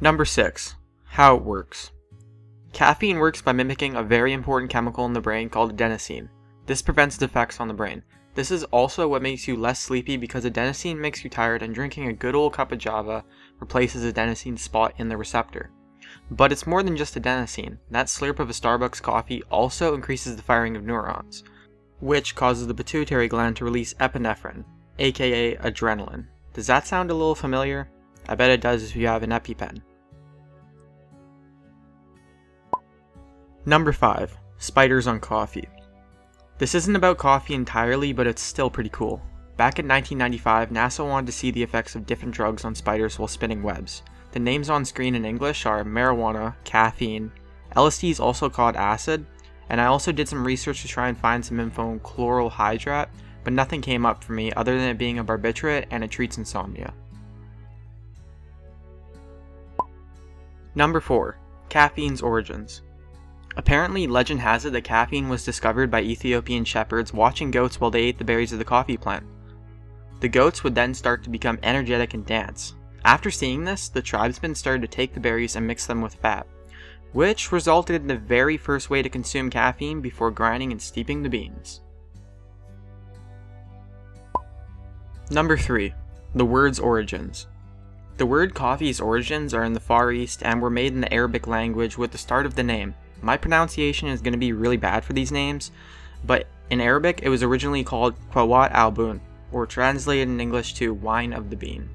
Number 6. How it works. Caffeine works by mimicking a very important chemical in the brain called adenosine. This prevents its effects on the brain. This is also what makes you less sleepy because adenosine makes you tired and drinking a good old cup of java replaces adenosine's spot in the receptor. But it's more than just adenosine. That slurp of a Starbucks coffee also increases the firing of neurons, which causes the pituitary gland to release epinephrine, aka adrenaline. Does that sound a little familiar? I bet it does if you have an EpiPen. Number 5. Spiders on coffee. This isn't about coffee entirely, but it's still pretty cool. Back in 1995, NASA wanted to see the effects of different drugs on spiders while spinning webs. The names on screen in English are marijuana, caffeine, LSD is also called acid, and I also did some research to try and find some info on chloral hydrate, but nothing came up for me other than it being a barbiturate and it treats insomnia. Number 4. Caffeine's origins. Apparently, legend has it that caffeine was discovered by Ethiopian shepherds watching goats while they ate the berries of the coffee plant. The goats would then start to become energetic and dance. After seeing this, the tribesmen started to take the berries and mix them with fat, which resulted in the very first way to consume caffeine before grinding and steeping the beans. Number 3. The word's origins. The word coffee's origins are in the Far East and were made in the Arabic language with the start of the name. My pronunciation is going to be really bad for these names, but in Arabic it was originally called Qawat al-Bun, or translated in English to wine of the bean.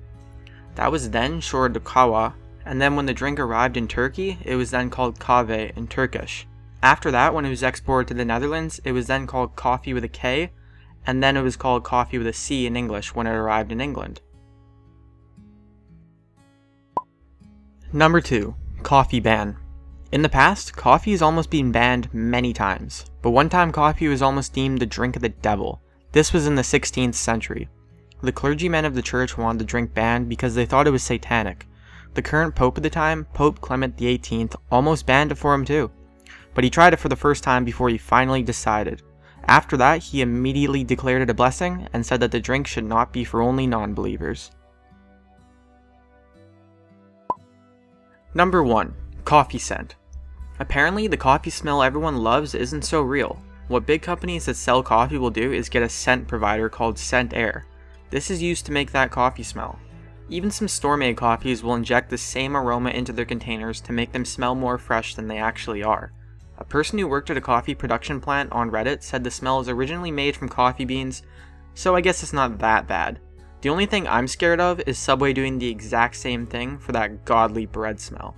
That was then shortened to Kawa, and then when the drink arrived in Turkey, it was then called Kahve in Turkish. After that, when it was exported to the Netherlands, it was then called coffee with a K, and then it was called coffee with a C in English when it arrived in England. Number 2. Coffee ban. In the past, coffee has almost been banned many times, but one time coffee was almost deemed the drink of the devil. This was in the 16th century. The clergymen of the church wanted the drink banned because they thought it was satanic. The current pope at the time, Pope Clement XVIII, almost banned it for him too, but he tried it for the first time before he finally decided. After that, he immediately declared it a blessing and said that the drink should not be for only non-believers. Number 1. Coffee scent. Apparently, the coffee smell everyone loves isn't so real. What big companies that sell coffee will do is get a scent provider called Scent Air. This is used to make that coffee smell. Even some store-made coffees will inject the same aroma into their containers to make them smell more fresh than they actually are. A person who worked at a coffee production plant on Reddit said the smell is originally made from coffee beans, so I guess it's not that bad. The only thing I'm scared of is Subway doing the exact same thing for that godly bread smell.